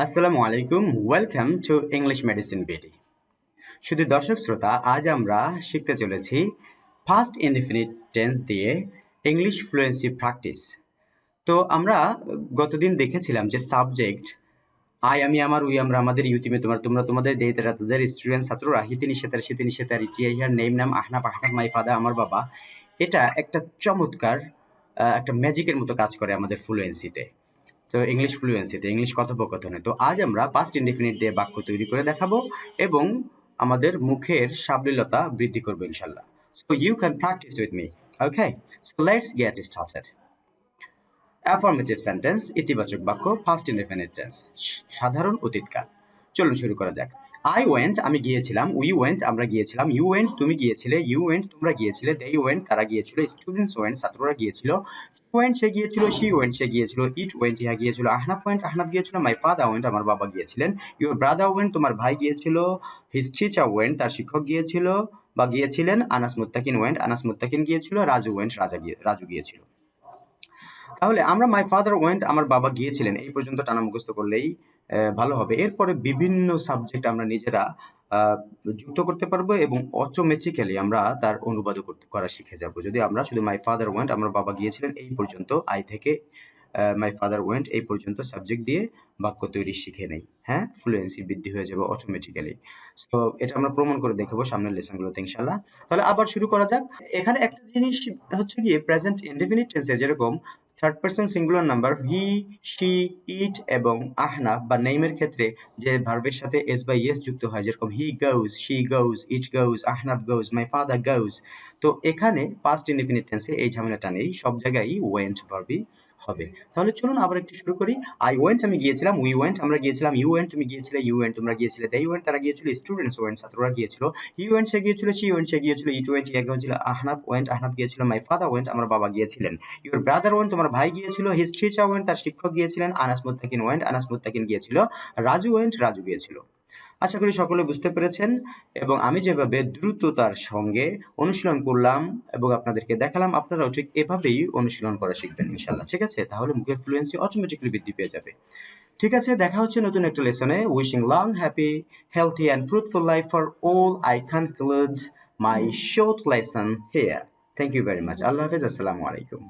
আসসালামু আলাইকুম, welcome to English medicine BD. শুধু দর্শক শ্রোতা, আজ আমরা শিখতে চলেছি ফার্স্ট ইনডিফিনিট টেন্স দিয়ে ইংলিশ ফ্লুয়েন্সি প্র্যাকটিস। তো আমরা গতদিন দেখেছিলাম যে সাবজেক্ট আই, আমি, আমার, উই, আমরা, আমাদের, ইউ, তুমি, তোমার, তোমরা, তোমাদের, দে, তারা, তাদের, স্টুডেন্ট, ছাত্ররা, হি, তিনি, সে, তারা, সে, তিনি, সে, তার, ইট, ইয়া, ইহার, নেম, নাম, আহনাফ, আহনাফ, মাই ফাদার, আমার বাবা। এটা একটা চমৎকার একটা ম্যাজিকের মতো কাজ করে আমাদের ফ্লুয়েন্সিতে। তো ইংলিশ ফ্লুয়েন্সিতে, ইংলিশ কথোপকথনে। তো আজ আমরা পাস্ট ইনডিফিনিট দিয়ে বাক্য তৈরি করে দেখাবো এবং আমাদের মুখের সাবলীলতা বৃদ্ধি করবো ইনশাল্লাহ। So you can practice with me. Okay, so let's get started. Affirmative sentence, ইতিবাচক বাক্য, ফার্স্ট ইনডিফিনিট টেন্স, সাধারণ অতীতকাল। চলুন শুরু করা যাক। আই ওয়েন্ট, আমি গিয়েছিলাম। উই ওয়েন্ট, আমরা গিয়েছিলাম। ইউ ওয়েন্ট, তুমি গিয়েছিলে। ইউ ওয়েন্ট, তোমরা গিয়েছিলে। দে ওয়েন্ট, তারা গিয়েছিল। স্টুডেন্টস ওয়েন্ট, ছাত্ররা গিয়েছিল। ওয়েন্ট, সে গিয়েছিল। শি ওয়েন্ট, সে গিয়েছিল। ইট ওয়েন্ট, ইহা গিয়েছিল। আহনাফ ওয়েন্ট, আহনাফ গিয়েছিল। মাই ফাদার ওয়েন্ট, আমার বাবা গিয়েছিলেন। ইউর ব্রাদার ওয়েন্ট, তোমার ভাই গিয়েছিল। হিজ টিচার ওয়েন্ট, তার শিক্ষক গিয়েছিল বা গিয়েছিলেন। আনাস মুত্তাকিন ওয়েন্ট, আনাস মুত্তাকিন গিয়েছিল। রাজু ওয়েন্ট, রাজু গিয়েছিল। তাহলে আমরা মাই ফাদার ওয়েন্ট, আমার বাবা গিয়েছিলেন, এই পর্যন্ত টানা মুখস্থ করলেই ভালো হবে। এরপরে বিভিন্ন সাবজেক্ট আমরা নিজেরা যুক্ত করতে পারবো এবং অটোমেটিক্যালি আমরা তার অনুবাদও করা শিখে যাব যদি আমরা শুধু মাই ফাদার ওয়েন্ট, আমার বাবা গিয়েছিলেন, এই পর্যন্ত আই থেকে মাই ফাদার ওয়েন্ট এই পর্যন্ত সাবজেক্ট দিয়ে বাক্য তৈরি শিখে নেই। হ্যাঁ, ফ্লুয়েন্সি বৃদ্ধি হয়ে যাবে অটোমেটিক্যালি। তো এটা আমরা প্রমাণ করে দেখাবো সামনের লেসনগুলোতে ইনশাল্লাহ। তাহলে আবার শুরু করা যাক। এখানে একটা জিনিস হচ্ছে গিয়ে প্রেজেন্ট ইনডেফিনিট টেন্সে যেরকম third person singular number he, she, it এবং আহনাফ বা নেইমের ক্ষেত্রে যে ভার্বের সাথে এস বা ইয়েস যুক্ত হয়, যেরকম he goes, she goes, it goes, Ahnaf goes, my father goes. তো এখানে পাস্ট ইনডেফিনিট টেন্সে এই ঝামেলাটা নেই, সব জায়গায় ওয়েন্ট ভার্বই হবে। তাহলে চলুন আবার একটু শুরু করি। আই ওয়েন্ট, আমি গিয়েছিলাম। উই ওয়েন্ট, আমরা গিয়েছিলাম। ইউ ওয়েন্ট, তুমি গিয়েছিলে। ইউ ওয়েন্ট, তোমরা গিয়েছিলে। দে ওয়েন্ট, তারা গিয়েছিল। স্টুডেন্টস ওয়েন্ট, ছাত্ররা গিয়েছিল। হি ওয়েন্ট, সে গিয়েছিল। শি ওয়েন্ট, সে গিয়েছিল। ইট ওয়েন্ট, ইয়া গিয়েছিল। আহনাফ ওয়েন্ট, আহনাফ গিয়েছিল। মাই ফাদার ওয়েন্ট, আমার বাবা গিয়েছিলেন। ইউর ব্রাদার ওয়েন্ট, তোমার ভাই গিয়েছিল। হিজ টিচার ওয়েন্ট, তার শিক্ষক গিয়েছিলেন। আনাস মুত্তাকিন ওয়েন্ট, আনাস মুত্তাকিন গিয়েছিল। রাজু ওয়েন্ট, রাজু গিয়েছিল। আশা করি সকলে বুঝতে পেরেছেন এবং আমি যেভাবে দ্রুততার সঙ্গে অনুশীলন করলাম এবং আপনাদেরকে দেখালাম, আপনারাও ঠিক এভাবেই অনুশীলন করা শিখবেন ইনশাল্লাহ। ঠিক আছে? তাহলে মুখের ফ্লুয়েন্সি অটোমেটিক্যালি বৃদ্ধি পেয়ে যাবে। ঠিক আছে, দেখা হচ্ছে নতুন একটা লেসনে। Wishing long, happy, healthy and fruitful life for all, I conclude my short lesson here. Thank you very much. আল্লাহ হাফেজ। আসসালামু আলাইকুম।